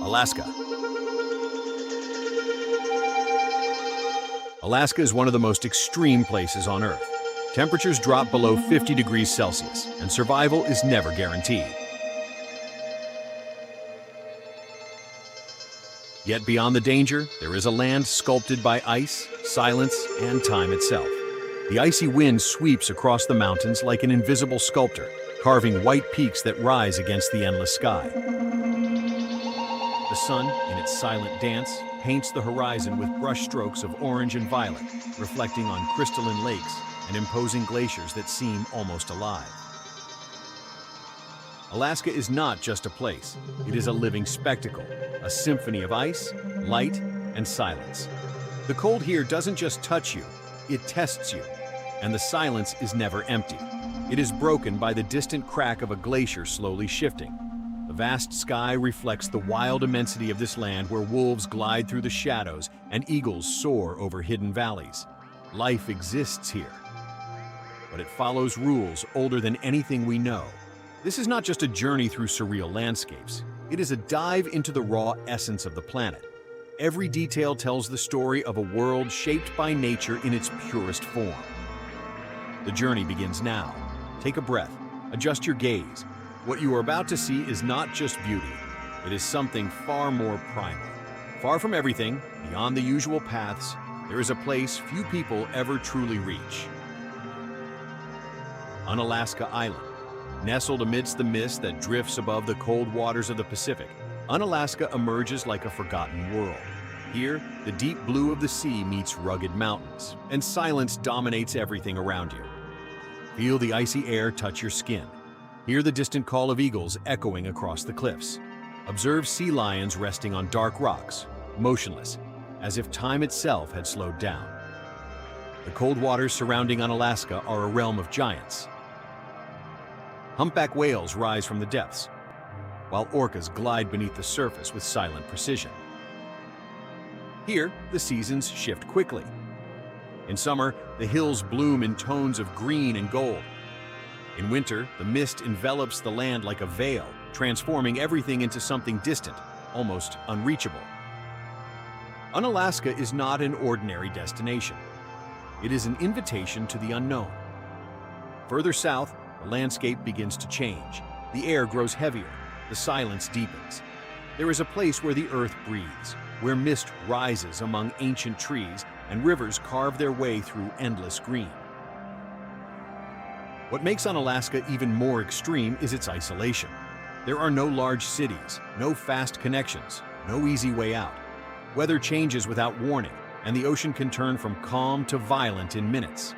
Alaska. Alaska is one of the most extreme places on Earth. Temperatures drop below 50 degrees Celsius, and survival is never guaranteed. Yet beyond the danger, there is a land sculpted by ice, silence, and time itself. The icy wind sweeps across the mountains like an invisible sculptor, carving white peaks that rise against the endless sky. The sun, in its silent dance, paints the horizon with brushstrokes of orange and violet, reflecting on crystalline lakes and imposing glaciers that seem almost alive. Alaska is not just a place, it is a living spectacle, a symphony of ice, light, and silence. The cold here doesn't just touch you, it tests you, and the silence is never empty. It is broken by the distant crack of a glacier slowly shifting. The vast sky reflects the wild immensity of this land where wolves glide through the shadows and eagles soar over hidden valleys. Life exists here, but it follows rules older than anything we know. This is not just a journey through surreal landscapes. It is a dive into the raw essence of the planet. Every detail tells the story of a world shaped by nature in its purest form. The journey begins now. Take a breath, adjust your gaze. What you are about to see is not just beauty. It is something far more primal. Far from everything, beyond the usual paths, there is a place few people ever truly reach. Unalaska Island. Nestled amidst the mist that drifts above the cold waters of the Pacific, Unalaska emerges like a forgotten world. Here, the deep blue of the sea meets rugged mountains, and silence dominates everything around you. Feel the icy air touch your skin. Hear the distant call of eagles echoing across the cliffs. Observe sea lions resting on dark rocks, motionless, as if time itself had slowed down. The cold waters surrounding Unalaska are a realm of giants. Humpback whales rise from the depths, while orcas glide beneath the surface with silent precision. Here, the seasons shift quickly. In summer, the hills bloom in tones of green and gold. In winter, the mist envelops the land like a veil, transforming everything into something distant, almost unreachable. Unalaska is not an ordinary destination. It is an invitation to the unknown. Further south, the landscape begins to change. The air grows heavier, the silence deepens. There is a place where the earth breathes, where mist rises among ancient trees and rivers carve their way through endless green. What makes Unalaska even more extreme is its isolation. There are no large cities, no fast connections, no easy way out. Weather changes without warning, and the ocean can turn from calm to violent in minutes.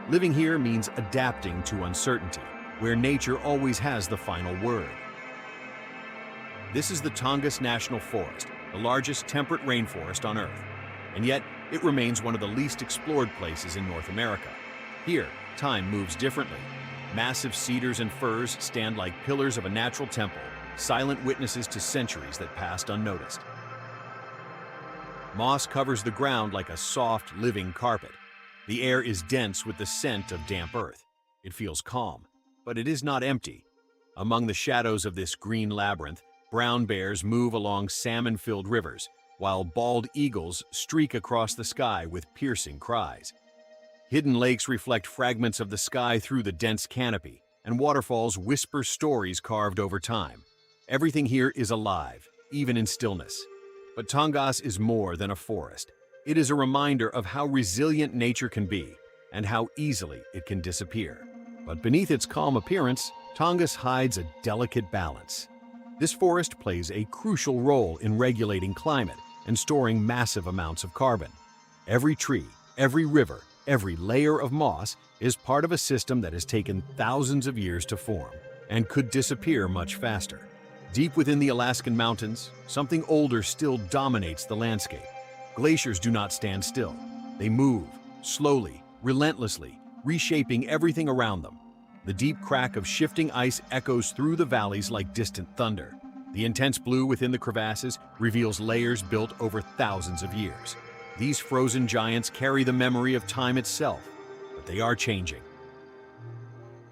Living here means adapting to uncertainty, where nature always has the final word. This is the Tongass National Forest, the largest temperate rainforest on Earth, and yet it remains one of the least explored places in North America. Here, time moves differently. Massive cedars and firs stand like pillars of a natural temple, silent witnesses to centuries that passed unnoticed. Moss covers the ground like a soft, living carpet. The air is dense with the scent of damp earth. It feels calm, but it is not empty. Among the shadows of this green labyrinth, brown bears move along salmon-filled rivers, while bald eagles streak across the sky with piercing cries. Hidden lakes reflect fragments of the sky through the dense canopy, and waterfalls whisper stories carved over time. Everything here is alive, even in stillness. But Tongass is more than a forest. It is a reminder of how resilient nature can be, and how easily it can disappear. But beneath its calm appearance, Tongass hides a delicate balance. This forest plays a crucial role in regulating climate and storing massive amounts of carbon. Every tree, every river, every layer of moss is part of a system that has taken thousands of years to form and could disappear much faster. Deep within the Alaskan mountains, something older still dominates the landscape. Glaciers do not stand still. They move, slowly, relentlessly, reshaping everything around them. The deep crack of shifting ice echoes through the valleys like distant thunder. The intense blue within the crevasses reveals layers built over thousands of years. These frozen giants carry the memory of time itself, but they are changing.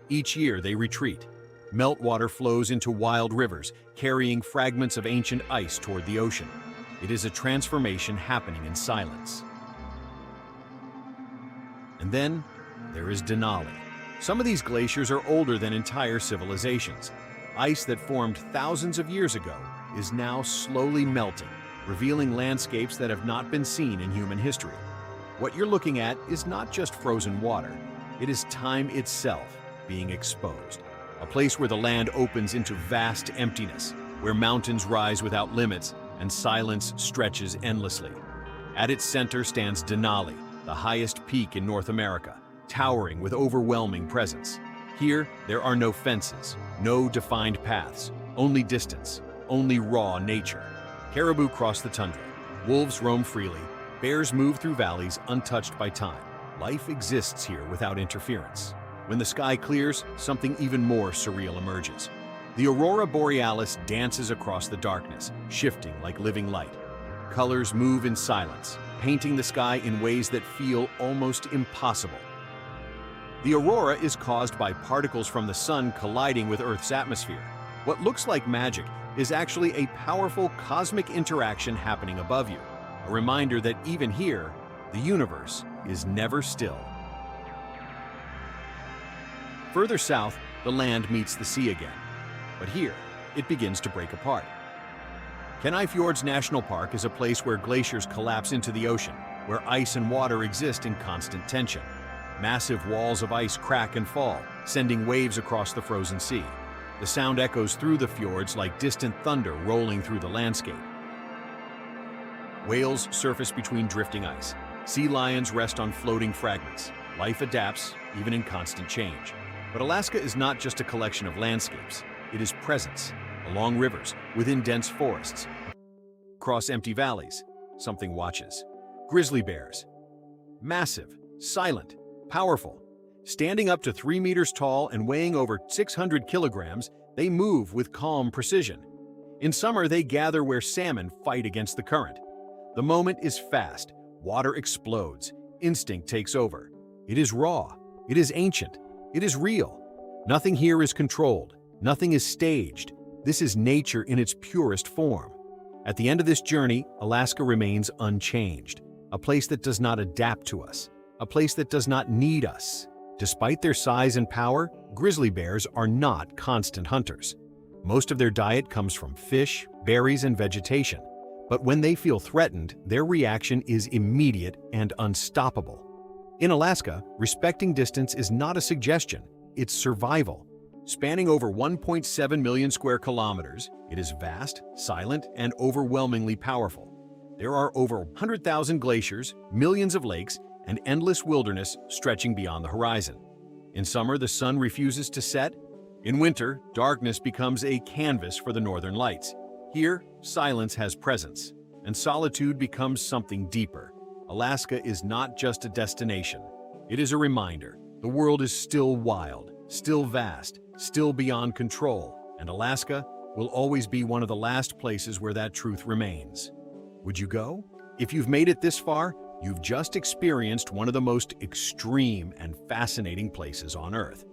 Each year they retreat, Meltwater flows into wild rivers, carrying fragments of ancient ice toward the ocean. It is a transformation happening in silence. And then, there is Denali. Some of these glaciers are older than entire civilizations. Ice that formed thousands of years ago is now slowly melting, revealing landscapes that have not been seen in human history. What you're looking at is not just frozen water. It is time itself being exposed. A place where the land opens into vast emptiness, where mountains rise without limits and silence stretches endlessly. At its center stands Denali, the highest peak in North America, towering with overwhelming presence. Here, there are no fences, no defined paths, only distance, only raw nature. Caribou cross the tundra, wolves roam freely, bears move through valleys untouched by time. Life exists here without interference. When the sky clears, something even more surreal emerges. The aurora borealis dances across the darkness, shifting like living light. Colors move in silence, painting the sky in ways that feel almost impossible. The aurora is caused by particles from the sun colliding with Earth's atmosphere. What looks like magic is actually a powerful cosmic interaction happening above you, a reminder that even here, the universe is never still. Further south, the land meets the sea again, but here, it begins to break apart. Kenai Fjords National Park is a place where glaciers collapse into the ocean, where ice and water exist in constant tension. Massive walls of ice crack and fall, sending waves across the frozen sea. The sound echoes through the fjords like distant thunder rolling through the landscape. Whales surface between drifting ice. Sea lions rest on floating fragments. Life adapts, even in constant change. But Alaska is not just a collection of landscapes. It is presence, along rivers, within dense forests. Across empty valleys, something watches. Grizzly bears. Massive, silent, powerful. Standing up to 3 meters tall and weighing over 600 kilograms, they move with calm precision. In summer, they gather where salmon fight against the current. The moment is fast. Water explodes. Instinct takes over. It is raw. It is ancient. It is real. Nothing here is controlled. Nothing is staged. This is nature in its purest form. At the end of this journey, Alaska remains unchanged. A place that does not adapt to us. A place that does not need us. Despite their size and power, grizzly bears are not constant hunters. Most of their diet comes from fish, berries, and vegetation. But when they feel threatened, their reaction is immediate and unstoppable. In Alaska, respecting distance is not a suggestion, it's survival. Spanning over 1.7 million square kilometers, it is vast, silent, and overwhelmingly powerful. There are over 100,000 glaciers, millions of lakes, and endless wilderness stretching beyond the horizon. In summer, the sun refuses to set. In winter, darkness becomes a canvas for the northern lights. Here, silence has presence, and solitude becomes something deeper. Alaska is not just a destination. It is a reminder. The world is still wild, still vast, still beyond control, and Alaska will always be one of the last places where that truth remains. Would you go? If you've made it this far, you've just experienced one of the most extreme and fascinating places on Earth.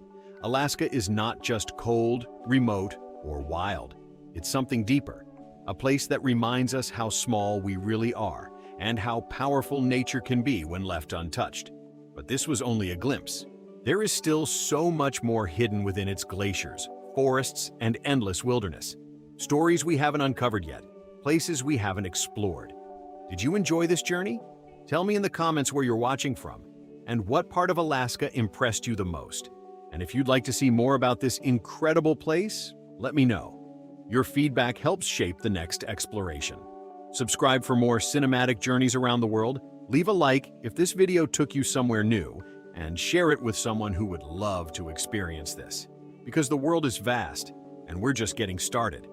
Alaska is not just cold, remote, or wild. It's something deeper, a place that reminds us how small we really are and how powerful nature can be when left untouched. But this was only a glimpse. There is still so much more hidden within its glaciers, forests, and endless wilderness. Stories we haven't uncovered yet, places we haven't explored. Did you enjoy this journey? Tell me in the comments where you're watching from, and what part of Alaska impressed you the most. And if you'd like to see more about this incredible place, let me know. Your feedback helps shape the next exploration. Subscribe for more cinematic journeys around the world, leave a like if this video took you somewhere new, and share it with someone who would love to experience this. Because the world is vast, and we're just getting started.